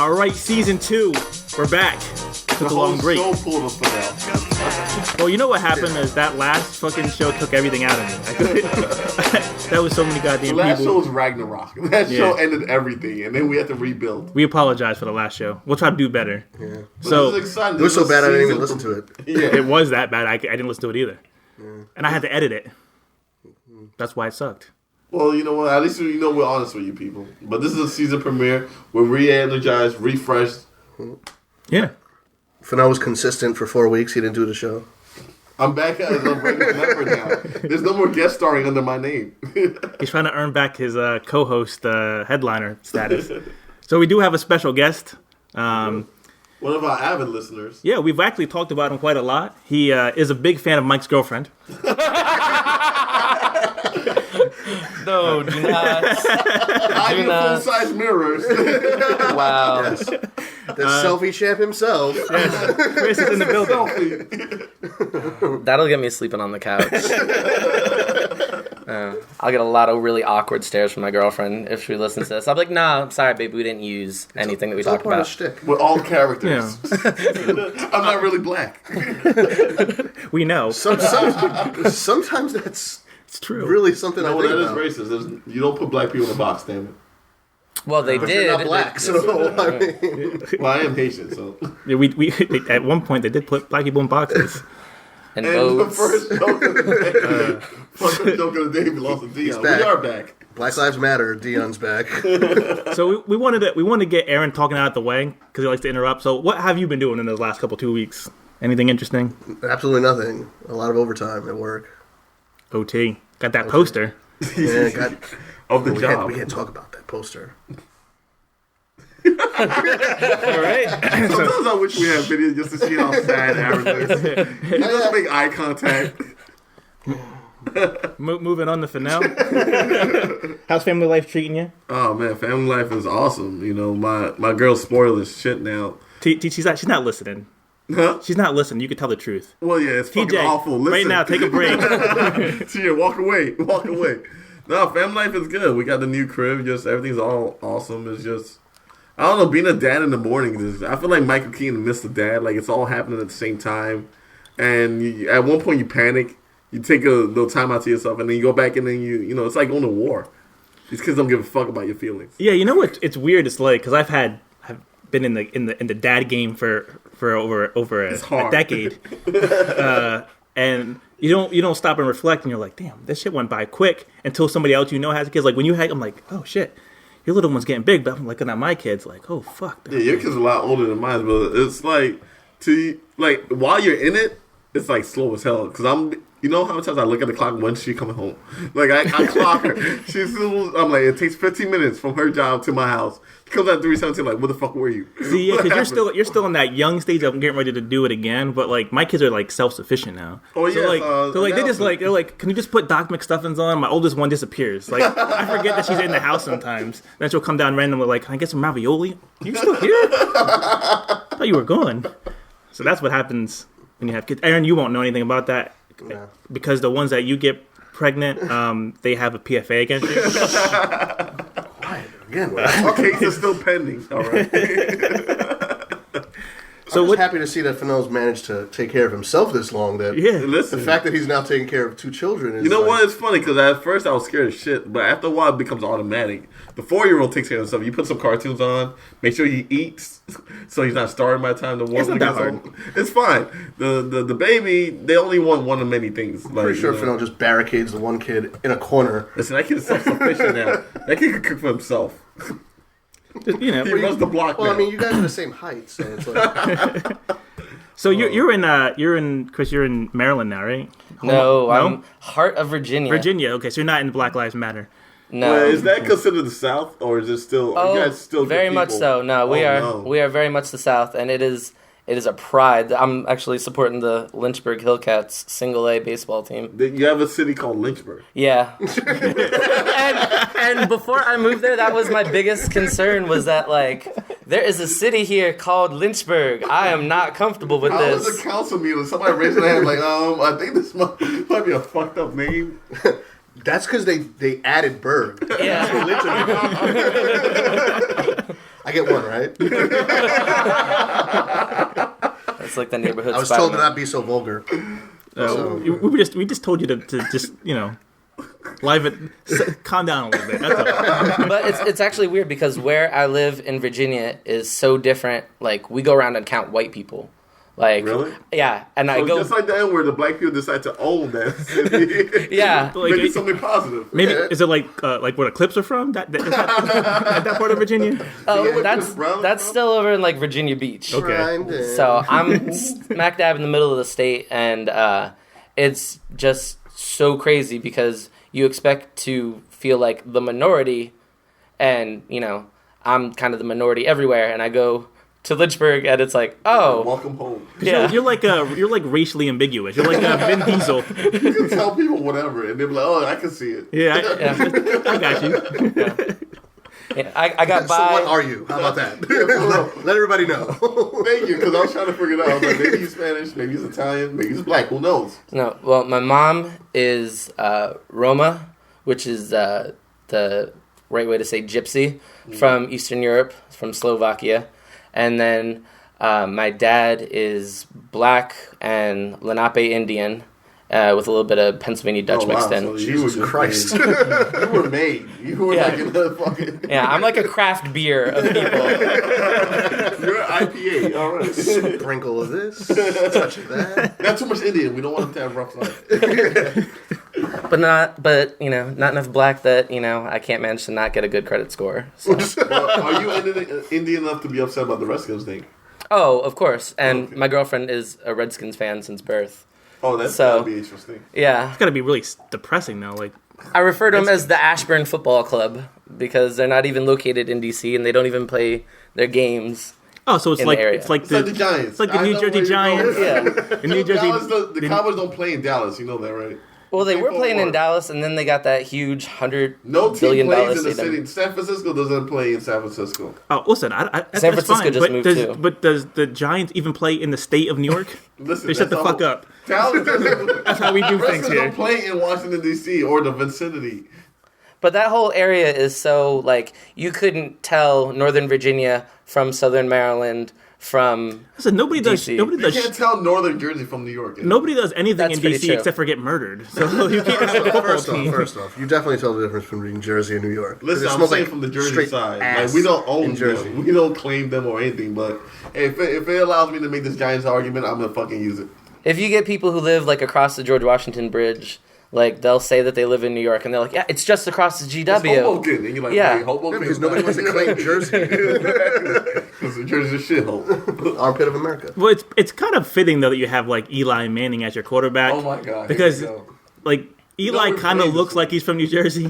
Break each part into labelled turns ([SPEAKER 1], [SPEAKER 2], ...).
[SPEAKER 1] All right, season 2. We're back. Took a long break.
[SPEAKER 2] So pulled us out.
[SPEAKER 1] Well, you know what happened is that last fucking show took everything out of me. That was so many goddamn
[SPEAKER 2] The last
[SPEAKER 1] people.
[SPEAKER 2] show was Ragnarok. That show ended everything, and then we had to rebuild.
[SPEAKER 1] We apologize for the last show. We'll try to do better.
[SPEAKER 3] Yeah.
[SPEAKER 1] So
[SPEAKER 2] this is exciting.
[SPEAKER 3] It was so bad I didn't even listen to it.
[SPEAKER 2] Yeah.
[SPEAKER 1] it was that bad. I didn't listen to it either, and I had to edit it. That's why it sucked.
[SPEAKER 2] Well, you know what? At least you know we're honest with you people. But this is a season premiere. We're re-energized, refreshed.
[SPEAKER 1] Yeah.
[SPEAKER 3] Fennell was consistent for 4 weeks. He didn't do the show.
[SPEAKER 2] I'm back as a regular member now. There's no more guest starring under my name.
[SPEAKER 1] He's trying to earn back his co-host headliner status. So we do have a special guest.
[SPEAKER 2] One of our avid listeners.
[SPEAKER 1] Yeah, we've actually talked about him quite a lot. He is a big fan of Mike's girlfriend.
[SPEAKER 4] No, do not.
[SPEAKER 2] I need full-size mirrors.
[SPEAKER 4] Wow.
[SPEAKER 3] Yes. The selfie champ himself.
[SPEAKER 1] Chris is in the building.
[SPEAKER 2] Selfie.
[SPEAKER 4] That'll get me sleeping on the couch. I'll get a lot of really awkward stares from my girlfriend if she listens to this. I'll be like, nah, I'm sorry, babe, we didn't use anything that we
[SPEAKER 3] It's all
[SPEAKER 4] talked
[SPEAKER 3] part of
[SPEAKER 4] about.
[SPEAKER 3] shtick.
[SPEAKER 2] We're all characters.
[SPEAKER 1] Yeah.
[SPEAKER 2] I'm not really black.
[SPEAKER 1] We know.
[SPEAKER 3] Sometimes that's
[SPEAKER 1] It's true.
[SPEAKER 3] really something I
[SPEAKER 2] No,
[SPEAKER 3] think
[SPEAKER 2] that
[SPEAKER 3] about.
[SPEAKER 2] is racist. You don't put black people in a box, damn it.
[SPEAKER 4] Well, they
[SPEAKER 3] But
[SPEAKER 4] did.
[SPEAKER 3] you're not black, so I mean...
[SPEAKER 2] Well, I am Haitian, so.
[SPEAKER 1] Yeah, we at one point they did put black people in boxes.
[SPEAKER 4] And
[SPEAKER 2] And the
[SPEAKER 4] votes.
[SPEAKER 2] first joke of the day, first joke of the day belongs to Dion.
[SPEAKER 3] back.
[SPEAKER 2] We are back.
[SPEAKER 3] Black Lives Matter. Dion's back.
[SPEAKER 1] So we wanted to get Aaron talking out the way because he likes to interrupt. So what have you been doing in those last 2 weeks? Anything interesting?
[SPEAKER 3] Absolutely nothing. A lot of overtime at work.
[SPEAKER 1] OT. Got that poster.
[SPEAKER 3] Yeah, God,
[SPEAKER 2] Of the
[SPEAKER 3] we
[SPEAKER 2] job.
[SPEAKER 3] can't talk about that poster.
[SPEAKER 1] All right.
[SPEAKER 2] Sometimes I wish we had videos just to see how sad Aaron is. He doesn't make eye contact.
[SPEAKER 1] Moving on to Fennell. How's family life treating you?
[SPEAKER 2] Oh man, family life is awesome. You know, my girl's spoiled as shit now.
[SPEAKER 1] She's not listening.
[SPEAKER 2] Huh?
[SPEAKER 1] She's not listening. You can tell the truth.
[SPEAKER 2] Well, yeah, it's fucking
[SPEAKER 1] TJ,
[SPEAKER 2] awful. Listen.
[SPEAKER 1] right now, take a break.
[SPEAKER 2] TJ, walk away. Walk away. No, family life is good. We got the new crib. Just everything's all awesome. It's just, I don't know, being a dad in the morning. I feel like Michael Keaton missed a dad. Like, it's all happening at the same time. And at one point, you panic. You take a little time out to yourself, and then you go back, and then you know, it's like going to war. These kids don't give a fuck about your feelings.
[SPEAKER 1] Yeah, you know what? It's weird. It's like because I've been in the dad game for over a decade, and you don't stop and reflect, and you're like, damn, this shit went by quick until somebody else you know has kids. Like when you had, I'm like, oh shit, your little one's getting big, but I'm looking at my kids like, oh fuck.
[SPEAKER 2] Yeah, your kid's a lot older than mine, but it's like while you're in it, it's like slow as hell. Because you know how many times I look at the clock when she's coming home? Like, I clock her. I'm like, it takes 15 minutes from her job to my house. She comes at 3:17, like, where the fuck were you?
[SPEAKER 1] See, yeah,
[SPEAKER 2] What
[SPEAKER 1] because
[SPEAKER 2] happened?
[SPEAKER 1] you're still in that young stage of getting ready to do it again. But like my kids are like self-sufficient now.
[SPEAKER 2] Oh,
[SPEAKER 1] so,
[SPEAKER 2] yes,
[SPEAKER 1] like they're like, can you just put Doc McStuffins on? My oldest one disappears. Like I forget that she's in the house sometimes. Then she'll come down randomly like, can I get some ravioli? You still here? I thought you were gone. So that's what happens when you have kids. Aaron, you won't know anything about that because the ones that you get pregnant, they have a PFA against you.
[SPEAKER 3] Quiet again.
[SPEAKER 2] Our case is still pending. All right.
[SPEAKER 1] So
[SPEAKER 3] I'm
[SPEAKER 1] what?
[SPEAKER 3] happy to see that Fennell's managed to take care of himself this long. That
[SPEAKER 1] Yeah.
[SPEAKER 2] Listen.
[SPEAKER 3] the fact that he's now taking care of 2 children is
[SPEAKER 2] You know
[SPEAKER 3] like,
[SPEAKER 2] what? It's funny because at first I was scared of shit, but after a while it becomes automatic. The 4-year-old takes care of himself. You put some cartoons on, make sure he eats, so he's not starving by the time the
[SPEAKER 1] It's
[SPEAKER 2] one
[SPEAKER 1] not that
[SPEAKER 2] gets home. It's fine. The baby, they only want one of many things. Like,
[SPEAKER 3] Pretty sure
[SPEAKER 2] you know.
[SPEAKER 3] Fennell just barricades the one kid in a corner.
[SPEAKER 2] Listen, that kid is self-sufficient now. That kid can cook for himself.
[SPEAKER 1] You know.
[SPEAKER 2] He runs the block
[SPEAKER 3] Well,
[SPEAKER 2] now.
[SPEAKER 3] I mean, you guys are the same height, so it's like
[SPEAKER 1] So you're in Chris. You're in Maryland now, right?
[SPEAKER 4] No, I'm heart of Virginia.
[SPEAKER 1] Virginia. Okay, so you're not in Black Lives Matter.
[SPEAKER 4] No.
[SPEAKER 2] Well, is that considered the South, or is it still? Are you guys still good
[SPEAKER 4] very much
[SPEAKER 2] people?
[SPEAKER 4] so. No, we
[SPEAKER 2] Oh,
[SPEAKER 4] are
[SPEAKER 2] no.
[SPEAKER 4] we are very much the South, and it is a pride. I'm actually supporting the Lynchburg Hillcats single A baseball team.
[SPEAKER 2] You have a city called Lynchburg.
[SPEAKER 4] Yeah. and before I moved there, that was my biggest concern was that like there is a city here called Lynchburg. I am not comfortable with
[SPEAKER 2] I was
[SPEAKER 4] this.
[SPEAKER 2] a council meeting. Somebody raised their hand like, I think this might be a fucked up name.
[SPEAKER 3] that's because they added Berg.
[SPEAKER 4] Yeah.
[SPEAKER 3] I get one, right?
[SPEAKER 4] That's like the neighborhood.
[SPEAKER 3] I was told to
[SPEAKER 4] Spider-Man.
[SPEAKER 3] not be so vulgar.
[SPEAKER 1] We just told you to just live it, calm down a little bit. That's all.
[SPEAKER 4] But it's actually weird because where I live in Virginia is so different. Like we go around and count white people. Like
[SPEAKER 2] Really?
[SPEAKER 4] Yeah, and I
[SPEAKER 2] So
[SPEAKER 4] go.
[SPEAKER 2] just like the N word, the black people decide to own that city.
[SPEAKER 4] Yeah.
[SPEAKER 1] Like,
[SPEAKER 2] Make it something positive.
[SPEAKER 1] maybe is it like where the Clips are from? That that part of Virginia?
[SPEAKER 4] Oh,
[SPEAKER 2] Yeah,
[SPEAKER 4] that's
[SPEAKER 2] Brown-
[SPEAKER 4] still over in like Virginia Beach.
[SPEAKER 1] Okay.
[SPEAKER 3] Grinding.
[SPEAKER 4] So I'm smack dab in the middle of the state, and it's just so crazy because you expect to feel like the minority, and I'm kind of the minority everywhere, and I go to Lynchburg, and it's like, oh,
[SPEAKER 2] Welcome home.
[SPEAKER 4] yeah,
[SPEAKER 1] You're like racially ambiguous. You're like Vin Diesel.
[SPEAKER 2] You can tell people whatever, and they'll be like, "Oh, I can see it."
[SPEAKER 1] Yeah, I got you.
[SPEAKER 4] yeah. I got
[SPEAKER 3] So
[SPEAKER 4] by.
[SPEAKER 3] what are you? How about that? Let everybody know.
[SPEAKER 2] Thank you, because I was trying to figure it out. I was like, maybe he's Spanish, maybe he's Italian, maybe he's black. Who knows?
[SPEAKER 4] No, well, my mom is Roma, which is the right way to say gypsy, from Eastern Europe, from Slovakia. And then my dad is black and Lenape Indian with a little bit of Pennsylvania Dutch mixed in.
[SPEAKER 2] So
[SPEAKER 3] Jesus Christ.
[SPEAKER 2] Made. You were made. You were
[SPEAKER 4] Yeah.
[SPEAKER 2] like in the fucking.
[SPEAKER 4] Yeah, I'm like a craft beer of people.
[SPEAKER 2] You're an IPA. All right.
[SPEAKER 3] Sprinkle of this, touch of that.
[SPEAKER 2] Not too much Indian. We don't want him to have rough life.
[SPEAKER 4] But not enough black that, I can't manage to not get a good credit score. So.
[SPEAKER 2] Well, are you Indian enough to be upset about the Redskins thing?
[SPEAKER 4] Oh, of course. And
[SPEAKER 2] Okay.
[SPEAKER 4] my girlfriend is a Redskins fan since birth.
[SPEAKER 2] Oh, that'd be interesting.
[SPEAKER 4] Yeah.
[SPEAKER 1] It's gotta be really depressing though. Like,
[SPEAKER 4] I refer to them as the Ashburn Football Club because they're not even located in DC and they don't even play their games.
[SPEAKER 1] oh, so it's
[SPEAKER 4] In
[SPEAKER 1] like
[SPEAKER 4] the area.
[SPEAKER 1] it's like
[SPEAKER 2] It's like the Giants.
[SPEAKER 1] it's like the
[SPEAKER 2] I
[SPEAKER 1] New
[SPEAKER 2] know
[SPEAKER 1] Jersey
[SPEAKER 2] where you're going.
[SPEAKER 1] Giants.
[SPEAKER 4] Yeah.
[SPEAKER 1] The New Jersey.
[SPEAKER 2] Dallas, the Cowboys don't play in Dallas. You know that, right?
[SPEAKER 4] Well, they were playing in
[SPEAKER 2] Dallas.
[SPEAKER 4] Dallas and then they got that huge $100
[SPEAKER 2] No team
[SPEAKER 4] billion
[SPEAKER 2] plays in the
[SPEAKER 4] stadium.
[SPEAKER 2] city. San Francisco doesn't play in San Francisco.
[SPEAKER 1] Oh, listen, that's
[SPEAKER 4] San Francisco
[SPEAKER 1] fine,
[SPEAKER 4] just
[SPEAKER 1] but
[SPEAKER 4] moved
[SPEAKER 1] does,
[SPEAKER 4] too.
[SPEAKER 1] But does the Giants even play in the state of New York?
[SPEAKER 2] Listen,
[SPEAKER 1] They shut the
[SPEAKER 2] that's
[SPEAKER 1] fuck
[SPEAKER 2] all-
[SPEAKER 1] up.
[SPEAKER 2] Dallas doesn't.
[SPEAKER 1] That's how we do things
[SPEAKER 2] Redskins
[SPEAKER 1] here.
[SPEAKER 2] don't play in Washington D.C. or the vicinity.
[SPEAKER 4] But that whole area is so, like, you couldn't tell Northern Virginia from Southern Maryland from...
[SPEAKER 1] Listen, nobody does.
[SPEAKER 4] DC.
[SPEAKER 1] Nobody
[SPEAKER 2] You
[SPEAKER 1] does.
[SPEAKER 2] can't tell Northern Jersey from New York.
[SPEAKER 1] Nobody does anything
[SPEAKER 4] That's
[SPEAKER 1] in
[SPEAKER 4] pretty
[SPEAKER 1] DC
[SPEAKER 4] true.
[SPEAKER 1] except for get murdered. So you can't have a football team.
[SPEAKER 3] First off, you definitely tell the difference between Jersey and New York.
[SPEAKER 2] Listen,
[SPEAKER 3] It
[SPEAKER 2] I'm
[SPEAKER 3] smells
[SPEAKER 2] saying
[SPEAKER 3] like
[SPEAKER 2] from the Jersey
[SPEAKER 3] straight
[SPEAKER 2] side.
[SPEAKER 3] ass
[SPEAKER 2] Like, we don't own
[SPEAKER 3] in Jersey.
[SPEAKER 2] them. We don't claim them or anything. But if it allows me to make this Giants argument, I'm gonna fucking use it.
[SPEAKER 4] If you get people who live, like, across the George Washington Bridge, like, they'll say that they live in New York, and they're like, yeah, it's just across the
[SPEAKER 2] It's
[SPEAKER 4] GW.
[SPEAKER 2] Hoboken, and you're like,
[SPEAKER 4] Yeah.
[SPEAKER 2] wait, Hoboken.
[SPEAKER 3] Yeah, because nobody wants to claim Jersey.
[SPEAKER 2] Because Jersey's a shithole.
[SPEAKER 3] Armpit of America.
[SPEAKER 1] Well, it's kind of fitting though that you have like Eli Manning as your quarterback.
[SPEAKER 2] Oh my god.
[SPEAKER 1] Because
[SPEAKER 2] Here we go.
[SPEAKER 1] like Eli
[SPEAKER 2] No,
[SPEAKER 1] kind of
[SPEAKER 2] please.
[SPEAKER 1] looks like he's from New Jersey.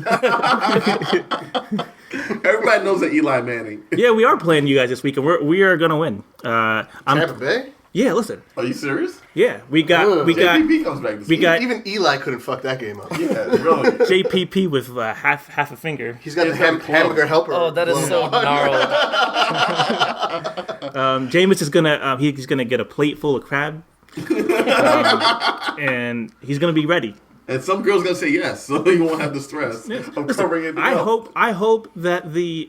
[SPEAKER 2] Everybody knows that Eli Manning.
[SPEAKER 1] Yeah, we are playing you guys this week, and we are gonna win.
[SPEAKER 3] Tampa Bay?
[SPEAKER 1] Yeah, listen.
[SPEAKER 2] Are you serious?
[SPEAKER 1] Yeah, we got
[SPEAKER 2] JPP comes back this
[SPEAKER 1] we
[SPEAKER 2] week.
[SPEAKER 1] got
[SPEAKER 3] Even Eli couldn't fuck that game up.
[SPEAKER 2] Yeah, really.
[SPEAKER 1] JPP with half a finger.
[SPEAKER 3] He's got the
[SPEAKER 2] He's got a club.
[SPEAKER 3] hamburger helper.
[SPEAKER 4] Oh, that is so
[SPEAKER 3] blown off.
[SPEAKER 4] gnarled.
[SPEAKER 1] Jameis is gonna he's gonna get a plate full of crab, and he's gonna be ready.
[SPEAKER 2] And some girl's gonna say yes, so you won't have the stress of covering it.
[SPEAKER 1] I hope that the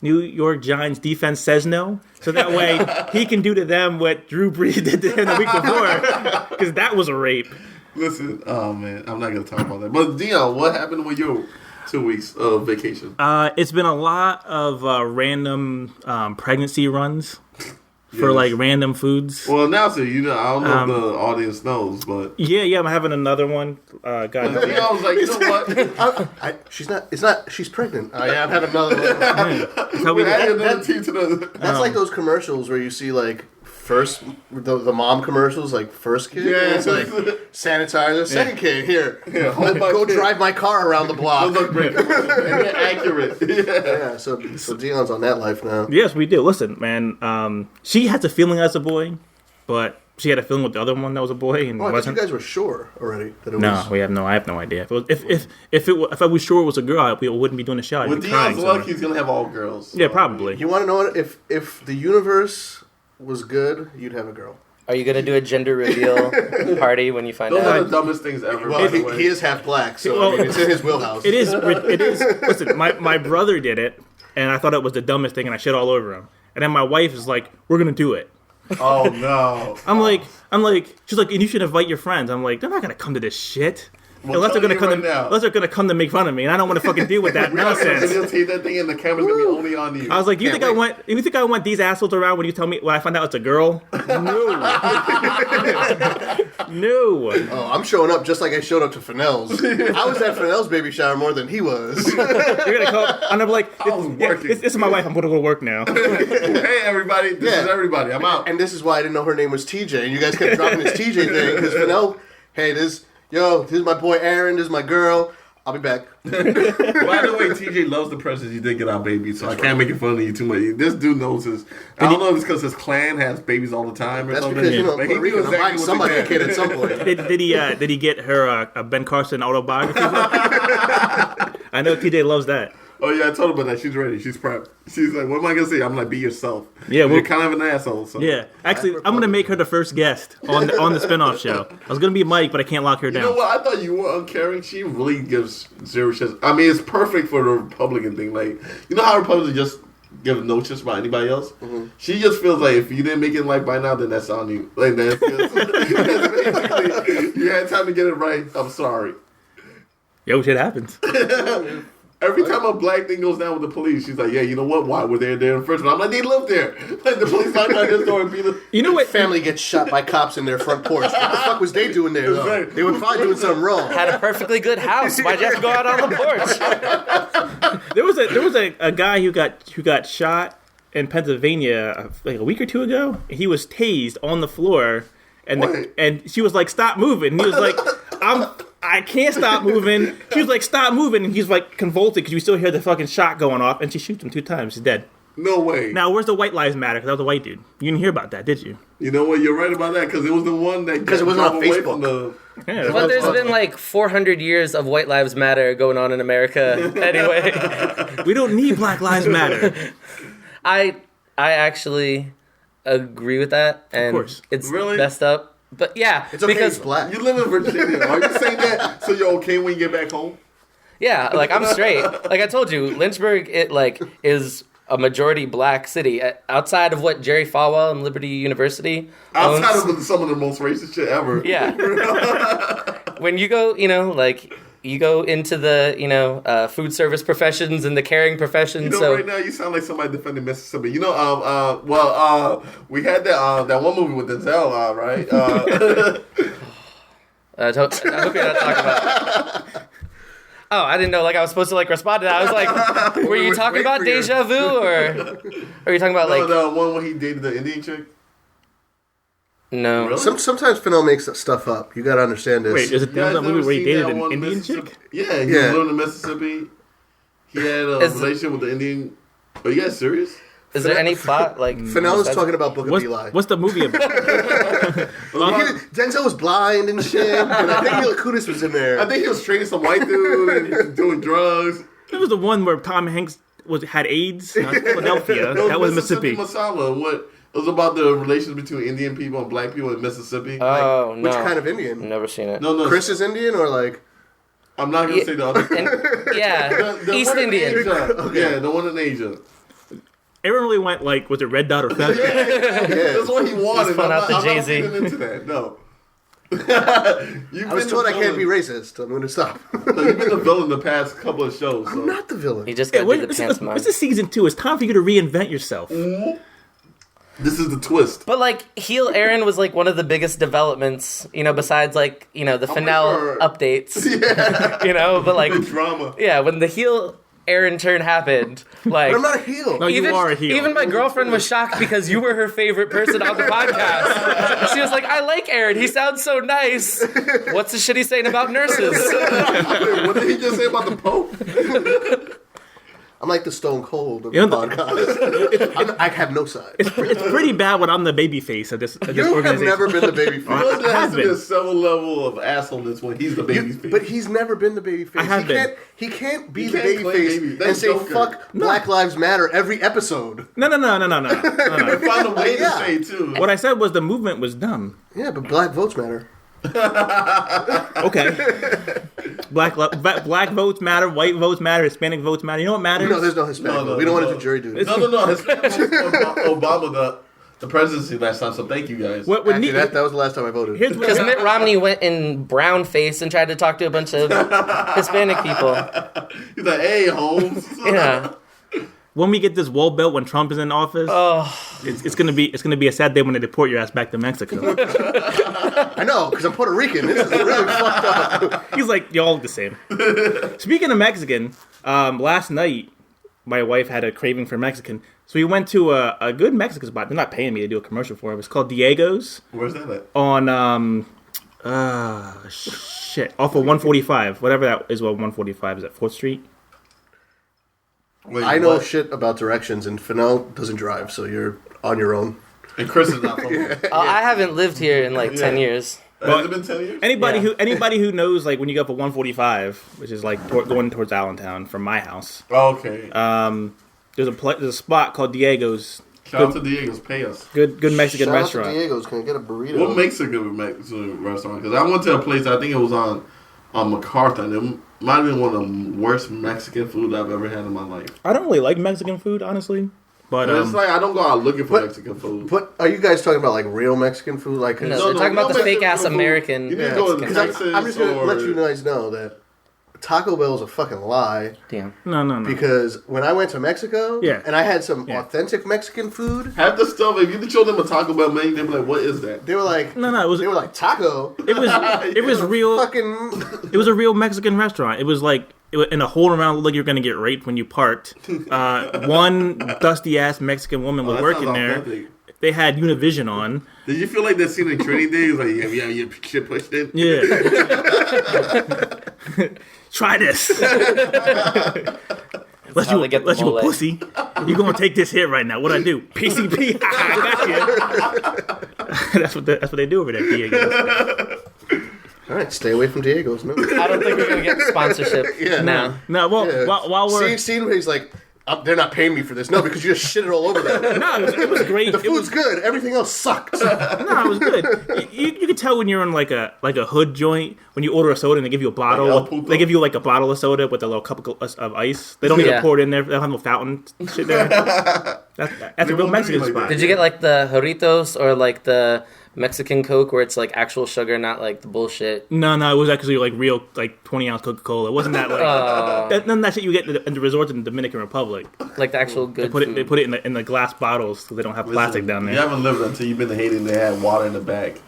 [SPEAKER 1] New York Giants defense says no, so that way he can do to them what Drew Brees did to him the week before, because that was a rape.
[SPEAKER 2] Listen, oh man, I'm not gonna talk about that. But Dion, what happened with your 2 weeks of vacation?
[SPEAKER 1] It's been a lot of random pregnancy runs for
[SPEAKER 2] Yes.
[SPEAKER 1] like random foods.
[SPEAKER 2] Well, announcer, I don't know if the audience knows, but
[SPEAKER 1] Yeah, I'm having another one. God,
[SPEAKER 2] Dion was like, you know what?
[SPEAKER 3] She's pregnant. Yeah, I'm having another one.
[SPEAKER 1] that's how we
[SPEAKER 2] We're adding
[SPEAKER 1] do.
[SPEAKER 2] another team to the.
[SPEAKER 3] That's like those commercials where you see like first the mom commercials, like first kid.
[SPEAKER 2] Yeah.
[SPEAKER 3] It's like sanitizer. Second kid, here.
[SPEAKER 2] Yeah, hold my
[SPEAKER 3] Go
[SPEAKER 2] kid.
[SPEAKER 3] drive my car around the block.
[SPEAKER 2] Those look great commercials, and they're accurate. Yeah.
[SPEAKER 3] Yeah, so Dion's on that life now.
[SPEAKER 1] Yes, we do. Listen, man. She has a feeling as a boy, but she had a feeling with the other one that was a boy and
[SPEAKER 3] Oh, I thought you
[SPEAKER 1] wasn't.
[SPEAKER 3] guys were sure already that it
[SPEAKER 1] No,
[SPEAKER 3] was.
[SPEAKER 1] I have no idea. If I was sure it was a girl, we wouldn't be doing the show. I'd
[SPEAKER 2] With
[SPEAKER 1] be crying
[SPEAKER 2] Dion's luck,
[SPEAKER 1] somewhere.
[SPEAKER 2] he's gonna have all girls.
[SPEAKER 1] Yeah, probably.
[SPEAKER 3] You want to know what? If the universe was good, you'd have a girl.
[SPEAKER 4] Are you going to do a gender reveal party when you find
[SPEAKER 2] Those
[SPEAKER 4] out?
[SPEAKER 2] are the dumbest things ever.
[SPEAKER 3] Well,
[SPEAKER 2] by the way.
[SPEAKER 3] he is half black, so
[SPEAKER 1] Well,
[SPEAKER 3] I mean, it's in his wheelhouse.
[SPEAKER 1] It is. Listen, my brother did it, and I thought it was the dumbest thing, and I shit all over him. And then my wife is like, "We're gonna do it."
[SPEAKER 2] Oh no!
[SPEAKER 1] I'm like, she's like, "And you should invite your friends." I'm like, "They're not gonna come to this shit."
[SPEAKER 2] Well,
[SPEAKER 1] Unless they're gonna come
[SPEAKER 2] right now.
[SPEAKER 1] unless they're gonna come to make fun of me, and I don't want to fucking deal with that nonsense.
[SPEAKER 2] You'll take that thing, and the camera's gonna be only on you.
[SPEAKER 1] I was like, "You
[SPEAKER 3] Can't
[SPEAKER 1] think
[SPEAKER 3] wait.
[SPEAKER 1] you think I want these assholes around when I find out it's a girl?" No, no.
[SPEAKER 3] Oh, I'm showing up just like I showed up to Fennell's. I was at Fennell's baby shower more than he was.
[SPEAKER 1] You're gonna come, and I'm like,
[SPEAKER 2] I was working.
[SPEAKER 1] This is my wife. I'm gonna go to work now.
[SPEAKER 2] Hey everybody, this is everybody. I'm out.
[SPEAKER 3] And this is why I didn't know her name was TJ. And you guys kept dropping this TJ thing because Fennell, hey, this is my boy Aaron. This is my girl. I'll be back.
[SPEAKER 2] By the way, TJ loves the presents you did get our baby, so I can't make it fun of you too much. This dude knows his. I don't know if it's because his clan has babies all the time or
[SPEAKER 3] That's
[SPEAKER 2] something.
[SPEAKER 3] because,
[SPEAKER 2] But he
[SPEAKER 3] Puerto Rican,
[SPEAKER 2] knows
[SPEAKER 3] I'm buying
[SPEAKER 2] exactly what
[SPEAKER 3] somebody
[SPEAKER 2] they
[SPEAKER 3] a kid at some point.
[SPEAKER 1] Did he get her a Ben Carson autobiography? I know TJ loves that.
[SPEAKER 2] Oh yeah, I told her about that. She's ready. She's prepped. She's like, "What am I gonna say?" I'm like, "Be yourself."
[SPEAKER 1] Yeah,
[SPEAKER 2] you're
[SPEAKER 1] well-
[SPEAKER 2] kind of an asshole. So.
[SPEAKER 1] Yeah, actually, I'm gonna make her the first guest on the spinoff show. I was gonna be Mike, but I can't lock her
[SPEAKER 2] You
[SPEAKER 1] down.
[SPEAKER 2] know what? I thought you were uncaring. She really gives zero shits. I mean, it's perfect for the Republican thing. Like, you know how Republicans just give no shits about anybody else?
[SPEAKER 3] Mm-hmm.
[SPEAKER 2] She just feels like if you didn't make it in life by now, then that's on you. Like, that's basically, you had time to get it right. I'm sorry.
[SPEAKER 1] Yo, shit happens.
[SPEAKER 2] Every time a black thing goes down with the police, she's like, "Yeah, you know what? Why were they there in first?" I'm like, "They live there." Like the police knocked on his door and beat them.
[SPEAKER 1] You know what?
[SPEAKER 3] Family gets shot by cops in their front porch. What the fuck was they doing there, though?
[SPEAKER 2] Right.
[SPEAKER 3] They were probably doing something wrong.
[SPEAKER 4] Had a perfectly good house. Why'd you have to go out on the porch?
[SPEAKER 1] There was a guy who got shot in Pennsylvania like a week or two ago. He was tased on the floor, and
[SPEAKER 2] What?
[SPEAKER 1] and she was like, "Stop moving." And he was like, I can't stop moving. She was like, "Stop moving," and he's like convulsing because you still hear the fucking shot going off, and she shoots him 2 times. He's dead.
[SPEAKER 2] No way.
[SPEAKER 1] Now, where's the White Lives Matter? Because that was a white dude. You didn't hear about that, did you?
[SPEAKER 2] You know what? You're right about that because it was the one that
[SPEAKER 3] Because it wasn't on
[SPEAKER 2] drove away
[SPEAKER 3] Facebook.
[SPEAKER 2] from the.
[SPEAKER 1] Yeah,
[SPEAKER 4] But there's been like 400 years of White Lives Matter going on in America. Anyway,
[SPEAKER 1] we don't need Black Lives Matter.
[SPEAKER 4] I actually agree with that, and
[SPEAKER 1] course.
[SPEAKER 4] it's
[SPEAKER 2] Really?
[SPEAKER 4] messed up. But yeah,
[SPEAKER 3] It's okay,
[SPEAKER 4] because
[SPEAKER 3] it's black.
[SPEAKER 2] You live in Virginia. Are you saying that so you're okay when you get back home?
[SPEAKER 4] yeah, like I'm straight. Like I told you, Lynchburg is a majority black city outside of what Jerry Falwell and Liberty University owns.
[SPEAKER 2] Outside of some of the most racist shit ever.
[SPEAKER 4] Yeah. When you go, you go into the, food service professions and the caring professions.
[SPEAKER 2] You know,
[SPEAKER 4] so
[SPEAKER 2] right now you sound like somebody defending Mississippi. You know, we had that one movie with Denzel, right?
[SPEAKER 4] I hope you're not talking about. Oh, I didn't know. Like I was supposed to respond to that. I was like, "Were you talking
[SPEAKER 2] wait
[SPEAKER 4] about
[SPEAKER 2] for you.
[SPEAKER 4] deja vu, or are you talking about
[SPEAKER 2] the one where he dated the Indian chick.
[SPEAKER 4] no?"
[SPEAKER 2] Really?
[SPEAKER 3] Sometimes Fennell makes stuff up. You gotta understand this.
[SPEAKER 1] Wait, is it
[SPEAKER 2] You guys
[SPEAKER 1] that movie
[SPEAKER 2] never
[SPEAKER 1] where he
[SPEAKER 2] seen
[SPEAKER 1] dated
[SPEAKER 2] that
[SPEAKER 1] an
[SPEAKER 2] one
[SPEAKER 1] Indian
[SPEAKER 2] Mississippi-
[SPEAKER 1] chick?
[SPEAKER 2] Yeah, he
[SPEAKER 3] Yeah.
[SPEAKER 2] was living in Mississippi. He had a
[SPEAKER 4] Is-
[SPEAKER 2] relationship with the Indian. Are you guys serious?
[SPEAKER 4] Is there any plot
[SPEAKER 3] Fennell is talking about Book of Eli.
[SPEAKER 1] What's the movie about?
[SPEAKER 3] Denzel was blind and shit, and I think Mila Kunis was in there.
[SPEAKER 2] I think he was training some white dude and doing drugs.
[SPEAKER 1] It was the one where Tom Hanks had AIDS. Philadelphia. That was Mississippi.
[SPEAKER 2] Masala. What? It was about the relations between Indian people and black people in Mississippi.
[SPEAKER 4] Oh no!
[SPEAKER 3] Which kind of Indian?
[SPEAKER 4] Never seen it.
[SPEAKER 2] no,
[SPEAKER 3] Chris is Indian or like?
[SPEAKER 2] I'm not gonna say the other.
[SPEAKER 4] Yeah,
[SPEAKER 2] The
[SPEAKER 4] East
[SPEAKER 2] one in
[SPEAKER 4] Indian.
[SPEAKER 2] Asia. Yeah, the one in Asia.
[SPEAKER 1] Everyone really went was it Red Dot or Feather?
[SPEAKER 2] That's what he wanted.
[SPEAKER 4] fun
[SPEAKER 2] I'm
[SPEAKER 4] out to
[SPEAKER 2] not
[SPEAKER 4] Jay-Z.
[SPEAKER 2] feeding into that. No.
[SPEAKER 3] I was told I can't be racist. I'm going to stop.
[SPEAKER 2] You've been the villain the past couple of shows. So.
[SPEAKER 3] I'm not the villain.
[SPEAKER 4] He just
[SPEAKER 1] Hey,
[SPEAKER 4] got to do the pantomime.
[SPEAKER 1] this is season 2. It's time for you to reinvent yourself.
[SPEAKER 2] This is the twist.
[SPEAKER 4] But Heel Aaron was one of the biggest developments, besides the Fennell
[SPEAKER 2] sure.
[SPEAKER 4] updates.
[SPEAKER 2] Yeah.
[SPEAKER 4] But
[SPEAKER 2] The drama.
[SPEAKER 4] yeah, when the Heel Aaron turn happened,
[SPEAKER 3] But I'm not a heel.
[SPEAKER 1] No, you are a heel.
[SPEAKER 4] Even my girlfriend was shocked because you were her favorite person on the podcast. She was like, "I like Aaron. He sounds so nice. What's the shit he's saying about nurses?"
[SPEAKER 2] What did he just say about the Pope?
[SPEAKER 3] I'm like the Stone Cold of
[SPEAKER 1] You
[SPEAKER 3] the
[SPEAKER 1] know,
[SPEAKER 3] podcast. I have no side.
[SPEAKER 1] It's pretty bad when I'm the baby face of this
[SPEAKER 3] You have
[SPEAKER 1] organization.
[SPEAKER 3] never been the baby face.
[SPEAKER 2] There has
[SPEAKER 1] have
[SPEAKER 2] to be
[SPEAKER 1] been.
[SPEAKER 2] a several level of assholeness when he's the baby face.
[SPEAKER 3] But he's never been the baby face.
[SPEAKER 1] I have been.
[SPEAKER 3] He can't be
[SPEAKER 2] He
[SPEAKER 3] the
[SPEAKER 2] can't
[SPEAKER 3] baby
[SPEAKER 2] claim
[SPEAKER 3] face
[SPEAKER 2] baby.
[SPEAKER 3] and
[SPEAKER 2] That's
[SPEAKER 3] say
[SPEAKER 2] Joker.
[SPEAKER 3] fuck Black Lives Matter every episode.
[SPEAKER 1] No.
[SPEAKER 2] Find a way
[SPEAKER 3] Yeah.
[SPEAKER 2] to say too.
[SPEAKER 1] What I said was the movement was dumb.
[SPEAKER 3] Yeah, but Black votes matter.
[SPEAKER 1] Okay. Black votes matter. White votes matter. Hispanic votes matter. You know what matters?
[SPEAKER 3] No, there's no Hispanic.
[SPEAKER 2] No,
[SPEAKER 3] we don't want to
[SPEAKER 2] no.
[SPEAKER 3] do jury duty.
[SPEAKER 2] No. Obama the presidency last time. So thank you guys.
[SPEAKER 1] What
[SPEAKER 3] Actually, that was the last time I voted.
[SPEAKER 1] Here's what
[SPEAKER 4] Because Mitt Romney went in brown face and tried to talk to a bunch of Hispanic people.
[SPEAKER 2] He's like, hey, Holmes.
[SPEAKER 4] Yeah.
[SPEAKER 1] when we get this wall built when Trump is in office, it's gonna be a sad day when they deport your ass back to Mexico.
[SPEAKER 3] I know, because I'm Puerto Rican. This is really fucked up.
[SPEAKER 1] He's like, y'all look the same. Speaking of Mexican, last night my wife had a craving for Mexican, so we went to a good Mexican spot. They're not paying me to do a commercial for it. It's called Diego's.
[SPEAKER 2] Where's that at?
[SPEAKER 1] On off of 145, whatever that is. What 145 is at 4th Street.
[SPEAKER 2] Wait,
[SPEAKER 3] I know
[SPEAKER 2] what?
[SPEAKER 3] shit about directions, and Fennell doesn't drive, so you're on your own.
[SPEAKER 2] And Chris is not from here.
[SPEAKER 4] I haven't lived here in like 10 years.
[SPEAKER 2] Has it been 10 years?
[SPEAKER 1] Anybody
[SPEAKER 4] Yeah.
[SPEAKER 1] who knows, like, when you go up at 145, which is like going towards Allentown from my house,
[SPEAKER 2] Okay.
[SPEAKER 1] there's a spot called Diego's.
[SPEAKER 2] Shout out to Diego's. Pay us.
[SPEAKER 1] Good Mexican
[SPEAKER 3] Shout
[SPEAKER 1] restaurant.
[SPEAKER 3] out to Diego's. Can I get a burrito?
[SPEAKER 2] What makes a good Mexican restaurant? Because I went to a place, I think it was on MacArthur, and it might have been one of the worst Mexican food I've ever had in my life.
[SPEAKER 1] I don't really like Mexican food, honestly, but
[SPEAKER 2] It's like, I don't go out looking for Mexican food.
[SPEAKER 3] But are you guys talking about like real Mexican food? Like,
[SPEAKER 4] No, they're talking about the
[SPEAKER 2] Mexican
[SPEAKER 4] fake-ass
[SPEAKER 2] food.
[SPEAKER 4] American
[SPEAKER 2] You need
[SPEAKER 3] yeah,
[SPEAKER 2] to go to
[SPEAKER 4] Mexican
[SPEAKER 2] Texas
[SPEAKER 3] I'm just gonna
[SPEAKER 2] or...
[SPEAKER 3] let you guys know that Taco Bell is a fucking lie.
[SPEAKER 4] Damn.
[SPEAKER 1] no.
[SPEAKER 3] Because when I went to Mexico,
[SPEAKER 1] Yeah.
[SPEAKER 3] and I had some
[SPEAKER 1] Yeah.
[SPEAKER 3] authentic Mexican food,
[SPEAKER 2] Half the stuff, if you show them a Taco Bell menu, they'd be like, what is that?
[SPEAKER 3] they were like,
[SPEAKER 1] No, it
[SPEAKER 3] they were like taco.
[SPEAKER 1] was real.
[SPEAKER 3] Fucking
[SPEAKER 1] It was a real Mexican restaurant. It was like in a hole around, looked like you're gonna get raped when you parked. One dusty ass Mexican woman was
[SPEAKER 2] that
[SPEAKER 1] working
[SPEAKER 2] sounds
[SPEAKER 1] there.
[SPEAKER 2] authentic.
[SPEAKER 1] They had Univision on.
[SPEAKER 2] Did you feel like that scene in Training Day? It's like, yeah, your shit pushed in?
[SPEAKER 1] Yeah. Try this. Unless
[SPEAKER 4] how
[SPEAKER 1] you
[SPEAKER 4] they get the
[SPEAKER 1] unless you a
[SPEAKER 4] mole.
[SPEAKER 1] pussy, you gonna take this hit right now. What I do? PCP. I got you. That's what they do over there. Diego.
[SPEAKER 3] all right. Stay away from Diego's. No,
[SPEAKER 4] I don't think we're going to get sponsorship
[SPEAKER 3] Yeah.
[SPEAKER 4] now.
[SPEAKER 1] No, well,
[SPEAKER 3] Yeah.
[SPEAKER 1] while we're
[SPEAKER 3] seeing where he's like, they're not paying me for this. No, because you just shit it all over them.
[SPEAKER 1] no, it was great.
[SPEAKER 3] The
[SPEAKER 1] It was
[SPEAKER 3] food's good. Everything else sucks.
[SPEAKER 1] No, it was good. You could tell when you're in like a hood joint when you order a soda and they give you a bottle.
[SPEAKER 2] Like El Puto?
[SPEAKER 1] They give you like a bottle of soda with a little cup of ice. They don't even
[SPEAKER 4] Yeah.
[SPEAKER 1] pour it in there. They don't have no fountain shit there. That's a
[SPEAKER 2] They
[SPEAKER 1] real
[SPEAKER 2] won't
[SPEAKER 1] Mexican
[SPEAKER 2] do you like
[SPEAKER 1] spot.
[SPEAKER 2] that.
[SPEAKER 4] Did you get like the Jarritos or like the Mexican Coke where it's like actual sugar, not like the bullshit?
[SPEAKER 1] No, it was actually like real, like 20-ounce Coca-Cola. It wasn't that like none of that shit you get in the resorts in the Dominican Republic.
[SPEAKER 4] Like the actual good
[SPEAKER 1] They
[SPEAKER 4] food.
[SPEAKER 1] put it in the glass bottles so they don't have plastic down
[SPEAKER 2] You
[SPEAKER 1] there.
[SPEAKER 2] haven't lived until you've been to Haiti and they had water in the bag.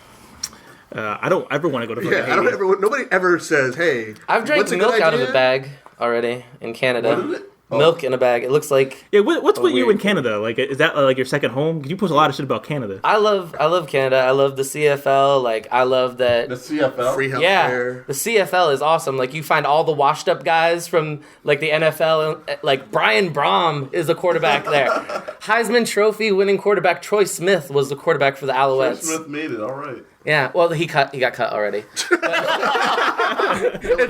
[SPEAKER 1] I don't ever want to go to fucking
[SPEAKER 3] Yeah, I don't
[SPEAKER 1] Haiti.
[SPEAKER 3] ever. Nobody ever says, "Hey,
[SPEAKER 4] I've drank
[SPEAKER 3] what's a
[SPEAKER 4] milk
[SPEAKER 3] good
[SPEAKER 4] out of a
[SPEAKER 3] idea?"
[SPEAKER 4] bag already in Canada.
[SPEAKER 2] What is it? Oh.
[SPEAKER 4] Milk in a bag. It looks like
[SPEAKER 1] Yeah, what's with you
[SPEAKER 4] weird.
[SPEAKER 1] in Canada? Like, is that like your second home? 'Cause you post a lot of shit about Canada.
[SPEAKER 4] I love Canada. I love the CFL. Like I love that.
[SPEAKER 2] The CFL?
[SPEAKER 3] Free healthcare.
[SPEAKER 4] Yeah, the CFL is awesome. Like you find all the washed up guys from like the NFL. Like Brian Brom is the quarterback there. Heisman Trophy winning quarterback Troy Smith was the quarterback for the Alouettes.
[SPEAKER 2] Smith made it, all right.
[SPEAKER 4] Yeah, well he got cut already.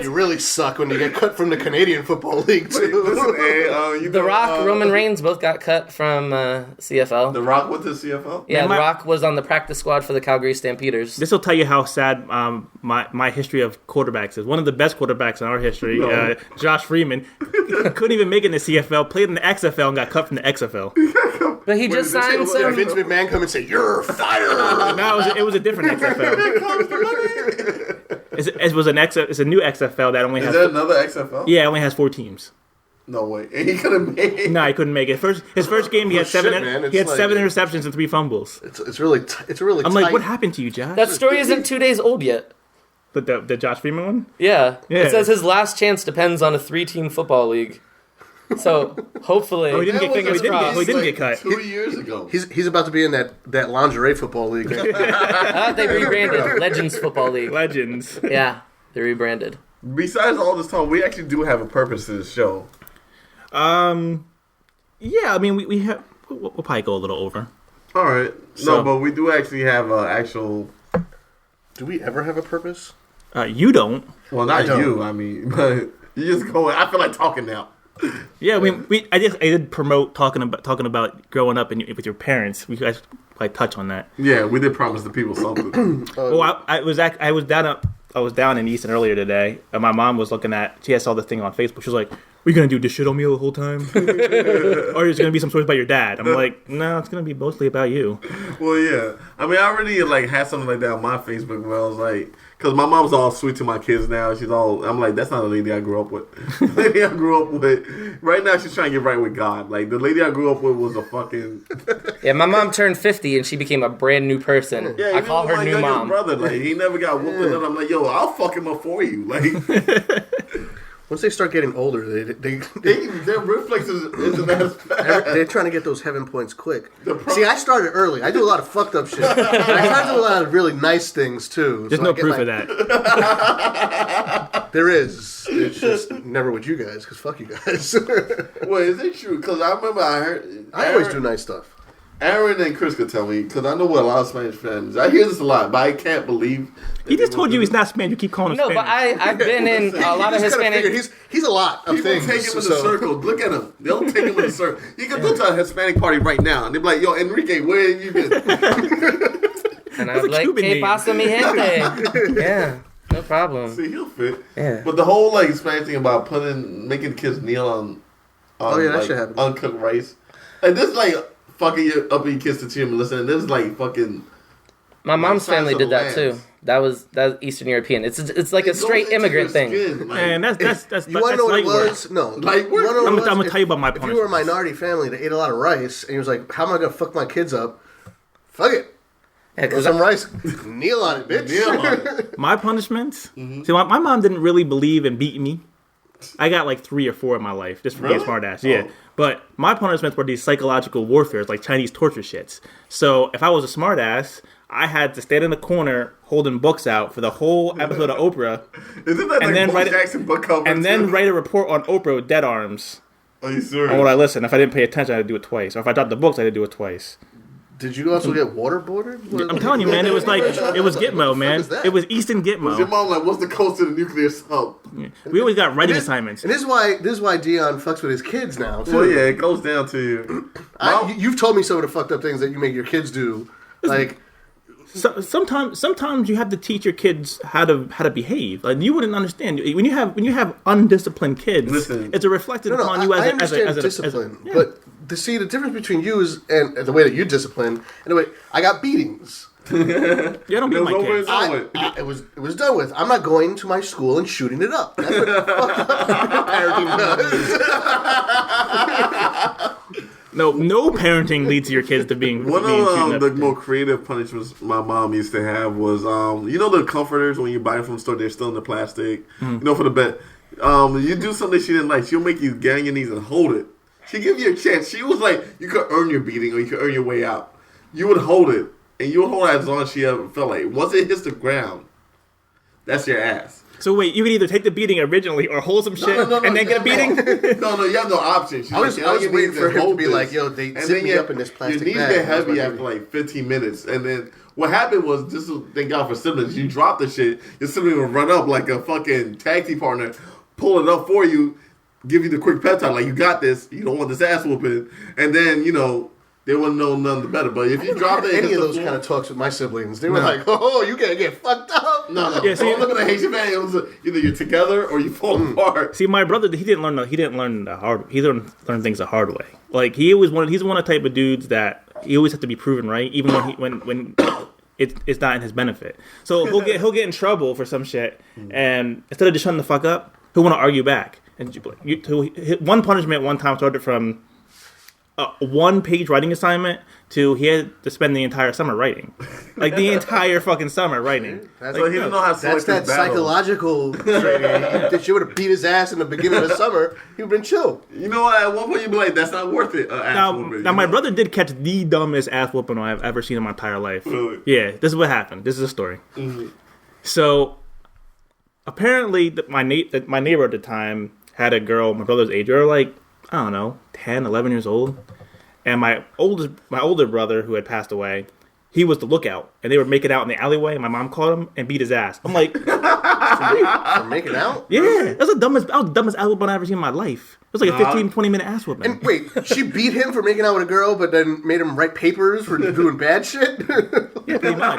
[SPEAKER 3] You really suck when you get cut from the Canadian Football League too.
[SPEAKER 2] Listen, hey, you
[SPEAKER 4] The
[SPEAKER 2] know,
[SPEAKER 4] Rock, Roman Reigns both got cut from CFL.
[SPEAKER 2] The Rock went to CFL?
[SPEAKER 4] Yeah,
[SPEAKER 1] Man,
[SPEAKER 4] The
[SPEAKER 1] my-
[SPEAKER 4] Rock was on the practice squad for the Calgary Stampeders.
[SPEAKER 1] This will tell you how sad my history of quarterbacks is. One of the best quarterbacks in our history,
[SPEAKER 2] No.
[SPEAKER 1] Josh Freeman, couldn't even make it in the CFL, played in the XFL, and got cut from the XFL.
[SPEAKER 4] But he just
[SPEAKER 2] Wait,
[SPEAKER 4] signed
[SPEAKER 2] did
[SPEAKER 3] Yeah,
[SPEAKER 4] some.
[SPEAKER 3] Vince McMahon come and say, "You're fired."
[SPEAKER 1] No, it was a different XFL. It's a new XFL that only
[SPEAKER 2] Is
[SPEAKER 1] has
[SPEAKER 2] there another XFL?
[SPEAKER 1] yeah, it only has 4 teams.
[SPEAKER 2] No way. And he could have made it.
[SPEAKER 1] No, he couldn't make it. His first game, he had
[SPEAKER 3] shit,
[SPEAKER 1] seven.
[SPEAKER 3] man.
[SPEAKER 1] He had
[SPEAKER 3] It's
[SPEAKER 1] 7
[SPEAKER 3] like-
[SPEAKER 1] interceptions and 3 fumbles.
[SPEAKER 3] It's really
[SPEAKER 1] I'm
[SPEAKER 3] tight.
[SPEAKER 1] like, what happened to you, Josh?
[SPEAKER 4] That story isn't 2 days old yet.
[SPEAKER 1] The Josh Freeman one.
[SPEAKER 4] Yeah.
[SPEAKER 1] Yeah.
[SPEAKER 4] It says his last chance depends on a 3-team football league. So hopefully,
[SPEAKER 1] Oh, he didn't get-
[SPEAKER 4] fingers
[SPEAKER 1] he didn't get-
[SPEAKER 4] crossed.
[SPEAKER 1] he didn't get cut.
[SPEAKER 2] 2 years ago.
[SPEAKER 3] He's about to be in that lingerie football league.
[SPEAKER 4] They rebranded Legends Football League.
[SPEAKER 1] Legends.
[SPEAKER 4] Yeah, they rebranded.
[SPEAKER 2] Besides all this time, we actually do have a purpose to this show.
[SPEAKER 1] Yeah, I mean, we have. We'll probably go a little over.
[SPEAKER 2] All right.
[SPEAKER 1] So-
[SPEAKER 2] No, but we do actually have an actual...
[SPEAKER 3] Do we ever have a purpose?
[SPEAKER 1] You don't.
[SPEAKER 2] Well,
[SPEAKER 3] I
[SPEAKER 2] not
[SPEAKER 3] don't.
[SPEAKER 2] you, I mean, but you just go... I feel like talking now.
[SPEAKER 1] Yeah, I did promote talking about growing up with your parents. We guys like touch on that.
[SPEAKER 2] Yeah, we did promise the people something.
[SPEAKER 1] Well, I was down in Easton earlier today, and my mom was looking at. She saw this thing on Facebook. She was like, "Are you gonna do this shit on me the whole time, or is it gonna be some stories about your dad?" I'm like, "No, it's gonna be mostly about you."
[SPEAKER 2] Well, yeah. I mean, I already like had something like that on my Facebook where I was like, because my mom's all sweet to my kids now. I'm like, that's not a lady I grew up with. The lady I grew up with, right now she's trying to get right with God. Like, the lady I grew up with was a fucking...
[SPEAKER 4] Yeah, my mom turned 50 and she became a brand new person.
[SPEAKER 2] Yeah,
[SPEAKER 4] I call her
[SPEAKER 2] my
[SPEAKER 4] new
[SPEAKER 2] youngest
[SPEAKER 4] mom.
[SPEAKER 2] brother, like, he never got whooped and I'm like, yo, I'll fuck him up for you. Like...
[SPEAKER 3] Once they start getting older,
[SPEAKER 2] their reflexes isn't as bad.
[SPEAKER 3] they're trying to get those heaven points quick. See, I started early. I do a lot of fucked up shit. And I try to do a lot of really nice things, too.
[SPEAKER 1] There's no proof of that.
[SPEAKER 3] There is. It's just never with you guys, because fuck you guys.
[SPEAKER 2] Well, is it true? Because I remember I heard...
[SPEAKER 3] I always do nice stuff.
[SPEAKER 2] Aaron and Chris could tell me, because I know what a lot of Spanish fans... I hear this a lot, but I can't believe...
[SPEAKER 1] He just told you he's not Spanish. You keep calling him
[SPEAKER 4] No,
[SPEAKER 1] Spanish.
[SPEAKER 4] but I've been in a lot of Hispanic...
[SPEAKER 3] He's a lot of
[SPEAKER 2] People
[SPEAKER 3] things.
[SPEAKER 2] take him in the circle. Look at him. They'll take him in the circle. You can go to a Hispanic party right now, and they'll be like, yo, Enrique, where have you been?
[SPEAKER 4] And I'm like,
[SPEAKER 1] Cuban
[SPEAKER 4] que
[SPEAKER 1] name.
[SPEAKER 4] pasa mi gente? Yeah, no problem.
[SPEAKER 2] See, he'll fit.
[SPEAKER 4] Yeah.
[SPEAKER 2] But the whole, like, Spanish thing about making kids kneel on
[SPEAKER 3] that
[SPEAKER 2] like,
[SPEAKER 3] shit happens.
[SPEAKER 2] uncooked rice. Like, this, like, fucking up your kids to team and listen. This is, like, fucking...
[SPEAKER 4] My mom's
[SPEAKER 2] Silence
[SPEAKER 4] family
[SPEAKER 2] of
[SPEAKER 4] did
[SPEAKER 2] the
[SPEAKER 4] that
[SPEAKER 2] Lambs.
[SPEAKER 4] too. That was Eastern European. It's like a
[SPEAKER 2] It
[SPEAKER 4] straight
[SPEAKER 2] goes into
[SPEAKER 4] immigrant
[SPEAKER 2] your
[SPEAKER 4] thing.
[SPEAKER 2] skin, like-
[SPEAKER 1] Man, that's
[SPEAKER 3] You want to know what it
[SPEAKER 1] light work.
[SPEAKER 3] was? No.
[SPEAKER 2] Light work?
[SPEAKER 3] You wanna know
[SPEAKER 1] I'm
[SPEAKER 3] what it
[SPEAKER 1] gonna
[SPEAKER 3] was?
[SPEAKER 1] tell you about my
[SPEAKER 3] If you were a
[SPEAKER 1] punishments.
[SPEAKER 3] minority family that ate a lot of rice, and he was like, how am I going to fuck my kids up? Fuck it.
[SPEAKER 4] Yeah,
[SPEAKER 3] Put some rice. Kneel on it, bitch.
[SPEAKER 2] Kneel on it.
[SPEAKER 1] My punishments. See, my mom didn't really believe in beating me. I got like 3 or 4 in my life just for being a
[SPEAKER 2] Really?
[SPEAKER 1] smart ass. Yeah.
[SPEAKER 2] Oh.
[SPEAKER 1] But my punishments were these psychological warfares, like Chinese torture shits. So if I was a smart ass, I had to stand in the corner holding books out for the whole episode of Oprah,
[SPEAKER 2] Isn't that
[SPEAKER 1] And
[SPEAKER 2] like
[SPEAKER 1] then
[SPEAKER 2] Bo
[SPEAKER 1] write it-
[SPEAKER 2] Jackson book cover?
[SPEAKER 1] and then
[SPEAKER 2] too?
[SPEAKER 1] write a report on Oprah with dead arms
[SPEAKER 2] Are you serious?
[SPEAKER 1] on what I listened. If I didn't pay attention, I had to do it twice. Or if I dropped the books, I had to do it twice.
[SPEAKER 3] Did you also get waterboarded?
[SPEAKER 1] I'm telling you, man, it was Gitmo, man.
[SPEAKER 3] is that?
[SPEAKER 1] It was Easton
[SPEAKER 2] Was your
[SPEAKER 1] Gitmo.
[SPEAKER 2] mom like, what's the coast to the nuclear salt?
[SPEAKER 1] We always got writing assignments.
[SPEAKER 3] And this is why Dion fucks with his kids now, too.
[SPEAKER 2] Well, yeah, it goes down to you.
[SPEAKER 3] You've told me some of the fucked up things that you make your kids do. Like,
[SPEAKER 1] Sometimes you have to teach your kids how to behave. Like you wouldn't understand when you have undisciplined kids.
[SPEAKER 2] Listen.
[SPEAKER 1] It's a reflected
[SPEAKER 3] no,
[SPEAKER 1] upon you
[SPEAKER 3] I
[SPEAKER 1] as
[SPEAKER 3] understand
[SPEAKER 1] a
[SPEAKER 3] discipline,
[SPEAKER 1] yeah.
[SPEAKER 3] but the difference between you and the way that you discipline, and the way I got beatings.
[SPEAKER 1] Yeah, I don't beat
[SPEAKER 2] It was
[SPEAKER 1] my
[SPEAKER 2] over
[SPEAKER 1] kids.
[SPEAKER 2] and done with.
[SPEAKER 3] It was done with. I'm not going to my school and shooting it up. That's what fucked up parenting does.
[SPEAKER 1] No parenting leads your kids to being
[SPEAKER 2] One
[SPEAKER 1] being shooting
[SPEAKER 2] of
[SPEAKER 1] up.
[SPEAKER 2] the more creative punishments my mom used to have was, you know, the comforters when you buy them from the store, they're still in the plastic. You know, for the bed. You do something she didn't like, she'll make you get on your knees and hold it. She give you a chance. She was like, you could earn your beating or you could earn your way out. You would hold it, and you would hold it as long as she ever felt like. Once it hits the ground, that's your ass.
[SPEAKER 1] So wait, you can either take the beating originally or hold some shit and then get a beating.
[SPEAKER 2] No, you have no option. She's
[SPEAKER 3] I was
[SPEAKER 2] like, "Get on your
[SPEAKER 3] waiting
[SPEAKER 2] knees
[SPEAKER 3] for
[SPEAKER 2] and
[SPEAKER 3] him to
[SPEAKER 2] hold
[SPEAKER 3] be
[SPEAKER 2] this."
[SPEAKER 3] like, yo, they
[SPEAKER 2] And
[SPEAKER 3] zip
[SPEAKER 2] then
[SPEAKER 3] me
[SPEAKER 2] your-
[SPEAKER 3] up in this plastic
[SPEAKER 2] Your knees
[SPEAKER 3] bag.
[SPEAKER 2] get
[SPEAKER 3] That's
[SPEAKER 2] heavy
[SPEAKER 3] my
[SPEAKER 2] after
[SPEAKER 3] baby.
[SPEAKER 2] like 15 minutes, and then what happened was, this was thank God for siblings. You drop the shit, your sibling will run up like a fucking tag team partner, pull it up for you, give you the quick pep talk like you got this. You don't want this ass whooping, and then they wouldn't know none the better. But if you drop it,
[SPEAKER 3] Any of those kind of talks with my siblings, they were like, "Oh, you gotta get fucked up."
[SPEAKER 2] no.
[SPEAKER 1] Yeah, see-
[SPEAKER 2] Don't look at the Haitian man. It was either you're together or you fall apart.
[SPEAKER 1] See, my brother, he didn't learn the hard. He didn't learn things the hard way. Like he's one of the type of dudes that he always have to be proven right, even when it's not in his benefit. So he'll get in trouble for some shit, and instead of just shutting the fuck up, he'll want to argue back. And one punishment one time started from a 1-page writing assignment to he had to spend the entire summer writing, like the entire fucking summer writing.
[SPEAKER 3] That's,
[SPEAKER 2] So he didn't know how to
[SPEAKER 3] that's
[SPEAKER 2] select
[SPEAKER 3] that
[SPEAKER 2] his battle.
[SPEAKER 3] psychological training. That you would have beat his ass in the beginning of the summer. He would have been chill.
[SPEAKER 2] You know what? At one point you'd be like, that's not worth it.
[SPEAKER 1] Now my brother did catch the dumbest ass whooping I've ever seen in my entire life.
[SPEAKER 2] Really?
[SPEAKER 1] Yeah, this is what happened. This is a story. So apparently, my neighbor at the time had a girl my brother's age. They were like, I don't know, 10, 11 years old. And my older brother, who had passed away, he was the lookout. And they were making out in the alleyway, and my mom caught him and beat his ass. I'm like,
[SPEAKER 3] For making out?
[SPEAKER 1] Yeah, that was the dumbest ass whooping I've ever seen in my life. It was like a 15, 20-minute ass whooping.
[SPEAKER 3] And wait, she beat him for making out with a girl, but then made him write papers for doing bad shit?
[SPEAKER 1] Yeah, pretty much.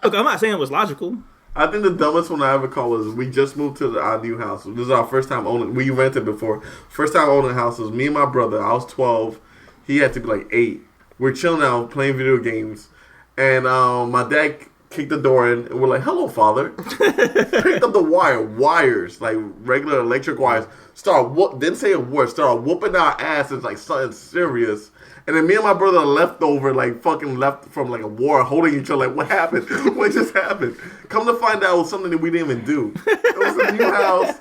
[SPEAKER 1] Look, I'm not saying it was logical.
[SPEAKER 2] I think the dumbest one I ever called was we just moved to our new house. This is our first time owning. We rented before. First time owning a house was me and my brother. I was 12. He had to be like 8. We're chilling out playing video games, and my dad kicked the door in, and we're like, "Hello, father." Picked up the wires, like regular electric wires. Didn't say a word. Started whooping our asses like something serious. And then me and my brother left from like a war, holding each other like, what happened? What just happened? Come to find out it was something that we didn't even do. It was a new house.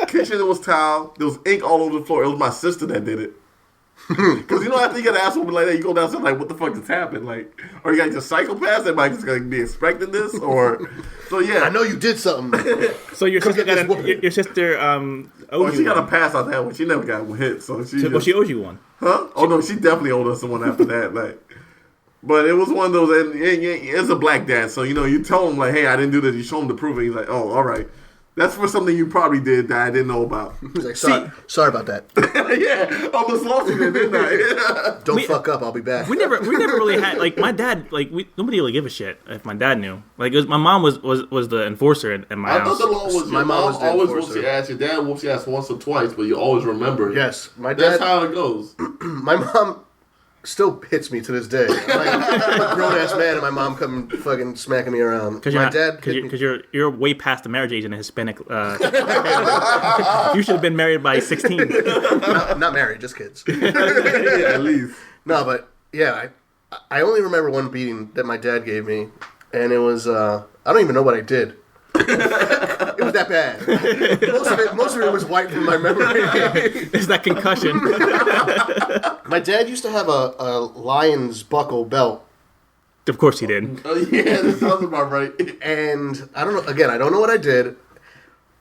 [SPEAKER 2] Kitchen, it was tile. There was ink all over the floor. It was my sister that did it. Because you know after you get an ass whooping like that, you go downstairs like, what the fuck just happened? Like, are you guys just psychopaths? Everybody just gonna be expecting this? Or so yeah.
[SPEAKER 3] I know you did something.
[SPEAKER 1] So your sister your sister owed you
[SPEAKER 2] she got a
[SPEAKER 1] one.
[SPEAKER 2] pass on that one. She never got hit, so
[SPEAKER 1] She owed you one.
[SPEAKER 2] Huh? Oh no, she definitely owed us one after that. Like, but it was one of those. And it's a black dad, so you tell him like, "Hey, I didn't do this." You show him the proof, and he's like, "Oh, all right." That's for something you probably did that I didn't know about.
[SPEAKER 3] He's like, sorry about that.
[SPEAKER 2] Yeah, almost lost it, didn't I?
[SPEAKER 3] Don't fuck up. I'll be back.
[SPEAKER 1] We never really had like my dad nobody really give a shit if my dad knew. Like it was my mom was the enforcer in my
[SPEAKER 2] I
[SPEAKER 1] house.
[SPEAKER 2] thought the law was
[SPEAKER 3] My
[SPEAKER 2] your
[SPEAKER 3] mom
[SPEAKER 2] mom
[SPEAKER 3] was the
[SPEAKER 2] always
[SPEAKER 3] enforcer.
[SPEAKER 2] whoops your ass. Your dad whoops your ass once or twice, but you always remember it.
[SPEAKER 3] Yes, my
[SPEAKER 2] That's
[SPEAKER 3] dad.
[SPEAKER 2] how it goes.
[SPEAKER 3] My mom still hits me to this day. I'm a grown ass man, and my mom come fucking smacking me around. My dad hit me.
[SPEAKER 1] Because you're way past the marriage age in a Hispanic. You should have been married by 16.
[SPEAKER 3] Not married, just kids.
[SPEAKER 2] Yeah, at least.
[SPEAKER 3] No, but yeah, I only remember one beating that my dad gave me, and it was I don't even know what I did. It was that bad. Most of it was wiped from my memory.
[SPEAKER 1] It's that concussion.
[SPEAKER 3] My dad used to have a lion's buckle belt,
[SPEAKER 1] Of course he did.
[SPEAKER 2] Oh yeah, that sounds about right.
[SPEAKER 3] and I don't know. Again, I don't know what I did.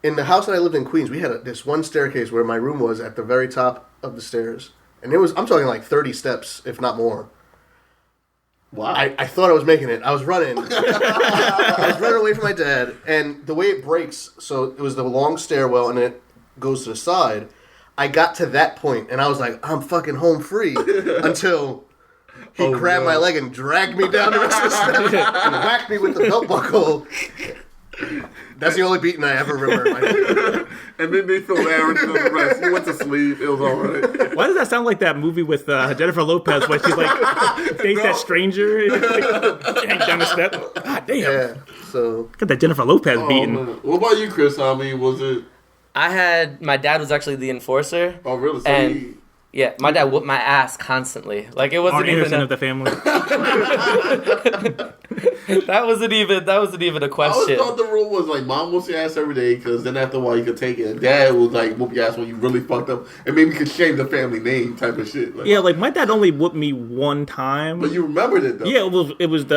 [SPEAKER 3] In the house that I lived in Queens, we had this one staircase where my room was at the very top of the stairs, and I'm talking like 30 steps, if not more.
[SPEAKER 2] Wow.
[SPEAKER 3] I thought I was making it. I was running. I was running away from my dad, and the way it breaks, so it was the long stairwell, and it goes to the side. I got to that point, and I was like, I'm fucking home free, until he grabbed my leg and dragged me down the rest of the steps and whacked me with the belt buckle. That's the only beating I ever remember.
[SPEAKER 2] And then they filmed Aaron to the rest. He went to sleep. It was all right.
[SPEAKER 1] Why does that sound like that movie with Jennifer Lopez where she's like dates that stranger and down the step? God damn.
[SPEAKER 3] Yeah, so
[SPEAKER 1] Got that Jennifer Lopez
[SPEAKER 2] Oh,
[SPEAKER 1] beating.
[SPEAKER 2] man. What about you, Chris? I mean, was it?
[SPEAKER 4] My dad was actually the enforcer.
[SPEAKER 2] Oh, really? So
[SPEAKER 4] And yeah, my dad whooped my ass constantly. Like it wasn't
[SPEAKER 1] Arn
[SPEAKER 4] even
[SPEAKER 1] Anderson of the family.
[SPEAKER 4] that wasn't even a
[SPEAKER 2] I always
[SPEAKER 4] question.
[SPEAKER 2] thought the rule was like mom whoops your ass every day because then after a while you could take it. And dad was like whoop your ass when you really fucked up and maybe you could shame the family name type of shit. Like,
[SPEAKER 1] Yeah, like my dad only whooped me one time.
[SPEAKER 2] but you remembered it though.
[SPEAKER 1] Yeah, it was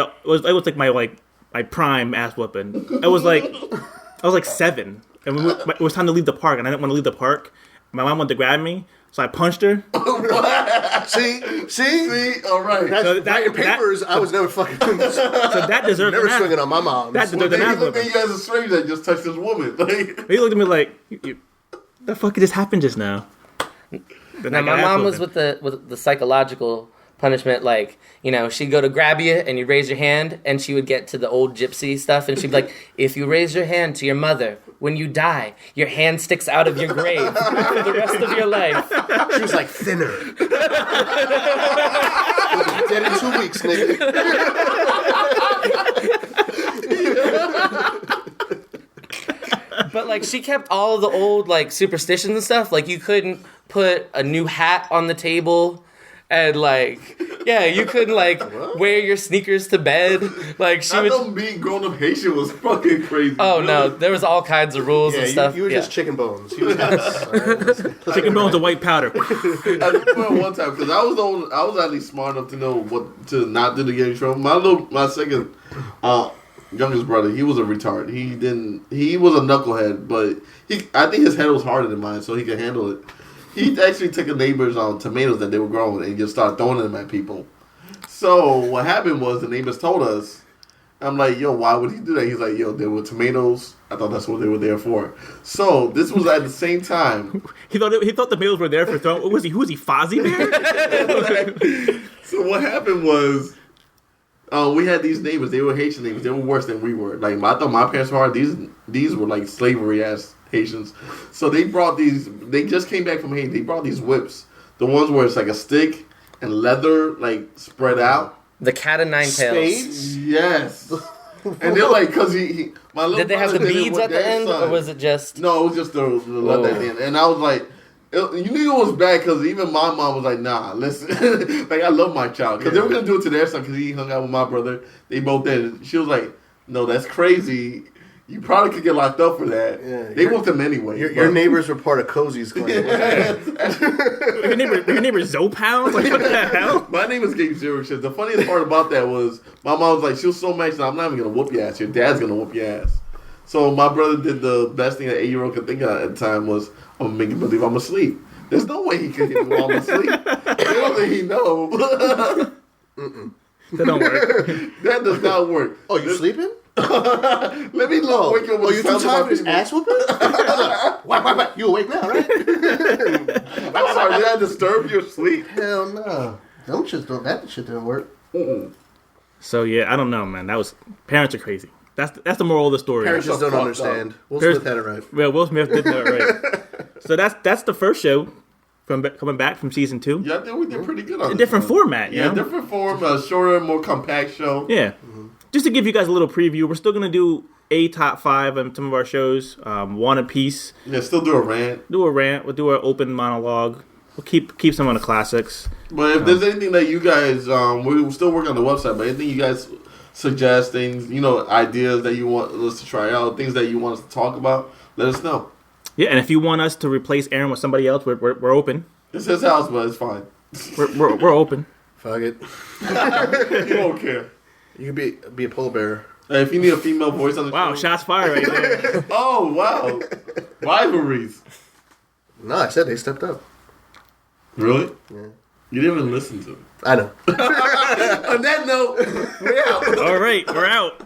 [SPEAKER 1] like my prime ass whooping. I was like 7, and it was time to leave the park, and I didn't want to leave the park. My mom wanted to grab me, so I punched her.
[SPEAKER 3] see,
[SPEAKER 2] All right.
[SPEAKER 3] that's
[SPEAKER 1] So that-
[SPEAKER 3] writing papers. I was never fucking
[SPEAKER 1] So that deserved
[SPEAKER 3] never
[SPEAKER 1] an ass.
[SPEAKER 3] swinging on my mom.
[SPEAKER 1] That
[SPEAKER 2] Well,
[SPEAKER 1] deserved an
[SPEAKER 2] then
[SPEAKER 1] ass
[SPEAKER 2] he looked at
[SPEAKER 1] whooping.
[SPEAKER 2] you as a stranger that just touched this woman. Like,
[SPEAKER 1] He looked at me like, "The fuck just happened just now?" Then
[SPEAKER 4] Now
[SPEAKER 1] I got
[SPEAKER 4] my
[SPEAKER 1] ass
[SPEAKER 4] mom was
[SPEAKER 1] whooping.
[SPEAKER 4] with the psychological punishment, like, she'd go to grab you and you'd raise your hand and she would get to the old gypsy stuff and she'd be like, if you raise your hand to your mother, when you die, your hand sticks out of your grave for the rest of your life.
[SPEAKER 3] She was like thinner. Dead in 2 weeks, nigga.
[SPEAKER 4] But like she kept all of the old like superstitions and stuff. Like you couldn't put a new hat on the table, and like you couldn't like wear your sneakers to bed. Like she
[SPEAKER 2] I
[SPEAKER 4] would.
[SPEAKER 2] know being grown up Haitian was fucking crazy.
[SPEAKER 4] Oh no, there was all kinds of rules
[SPEAKER 3] Yeah,
[SPEAKER 4] and stuff.
[SPEAKER 3] you were
[SPEAKER 4] Yeah.
[SPEAKER 3] just chicken bones. He was nuts.
[SPEAKER 1] Chicken bones and white powder.
[SPEAKER 2] I remember one time because I was actually smart enough to know what to not do to get in trouble. My second youngest brother, he was a retard. He was a knucklehead, but I think his head was harder than mine, so he could handle it. He actually took a neighbor's tomatoes that they were growing and just started throwing them at people. So what happened was the neighbors told us, I'm like, yo, why would he do that? He's like, yo, there were tomatoes. I thought that's what they were there for. So this was at the same time.
[SPEAKER 1] He thought the tomatoes were there for throwing. Who was he? Fozzie Bear?
[SPEAKER 2] So what happened was, we had these neighbors. They were Haitian neighbors. They were worse than we were. Like I thought my parents were hard. These were like slavery ass Haitians. So they brought these. They just came back from Haiti. They brought these whips. The ones where it's like a stick and leather like spread out.
[SPEAKER 4] The cat o' nine tails.
[SPEAKER 3] Spades?
[SPEAKER 2] Yes. And they're like, cause my little
[SPEAKER 4] Did they have the
[SPEAKER 2] brother did it
[SPEAKER 4] beads
[SPEAKER 2] with
[SPEAKER 4] at the
[SPEAKER 2] their
[SPEAKER 4] end, or
[SPEAKER 2] son.
[SPEAKER 4] was it just?
[SPEAKER 2] No, it was just the leather at the end. And I was like, you knew it was bad because even my mom was like, nah, listen. Like, I love my child. Because they were going to do it to their son because he hung out with my brother. They both did. She was like, no, that's crazy. You probably could get locked up for that.
[SPEAKER 3] Yeah,
[SPEAKER 2] they whooped him anyway.
[SPEAKER 3] Your neighbors were part of Cozy's clan.
[SPEAKER 1] your neighbor Zopound? Like, what the hell?
[SPEAKER 2] My name is Gabe Zero Shit. The funniest part about that was my mom was like, she was so mad. She said, I'm not even going to whoop your ass. Your dad's going to whoop your ass. So my brother did the best thing an 8-year-old could think of at the time was, I'm going to make him believe I'm asleep. There's no way he could hit me while I'm asleep. I don't think he know.
[SPEAKER 1] That don't work.
[SPEAKER 2] That does not work.
[SPEAKER 3] Oh, you sleeping?
[SPEAKER 2] Let me look. Wake up with
[SPEAKER 3] Oh, you too
[SPEAKER 2] sounds of
[SPEAKER 3] tired
[SPEAKER 2] my
[SPEAKER 3] for this
[SPEAKER 2] people.
[SPEAKER 3] ass whooping? Whack. You awake now, right?
[SPEAKER 2] I'm sorry, did I disturb your sleep?
[SPEAKER 3] Hell no. That shit didn't work.
[SPEAKER 1] So yeah, I don't know, man. Parents are crazy. That's the moral of the story.
[SPEAKER 3] Parents just don't
[SPEAKER 2] fucked
[SPEAKER 3] understand. Will
[SPEAKER 1] Parents-
[SPEAKER 3] Smith had it right.
[SPEAKER 1] Well, Will Smith did that right. So that's the first show coming back from season 2.
[SPEAKER 2] Yeah, I think we did pretty good on
[SPEAKER 1] A
[SPEAKER 2] this
[SPEAKER 1] different
[SPEAKER 2] one.
[SPEAKER 1] format, you
[SPEAKER 2] Yeah,
[SPEAKER 1] know?
[SPEAKER 2] different form, a shorter, more compact show.
[SPEAKER 1] Yeah. Just to give you guys a little preview, we're still gonna do a top 5 on some of our shows, one a piece.
[SPEAKER 2] Yeah, still do a rant.
[SPEAKER 1] Do a rant. We'll do our open monologue. We'll keep some of the classics.
[SPEAKER 2] But if there's anything that you guys, we're still working on the website, but anything you guys suggest, things, ideas that you want us to try out, things that you want us to talk about, let us know.
[SPEAKER 1] Yeah, and if you want us to replace Aaron with somebody else, we're open.
[SPEAKER 2] It's his house, but it's fine.
[SPEAKER 1] We're open.
[SPEAKER 3] Fuck it.
[SPEAKER 2] You won't care.
[SPEAKER 3] You could be a pole bearer.
[SPEAKER 2] Hey, if you need a female voice on the
[SPEAKER 1] Wow,
[SPEAKER 2] show.
[SPEAKER 1] shots fired right there.
[SPEAKER 2] Oh, wow. Rivalries.
[SPEAKER 3] No, I said they stepped up.
[SPEAKER 2] Really?
[SPEAKER 3] Yeah.
[SPEAKER 2] You didn't even listen to it.
[SPEAKER 3] I know.
[SPEAKER 2] On that note, we're out.
[SPEAKER 1] All right, we're out.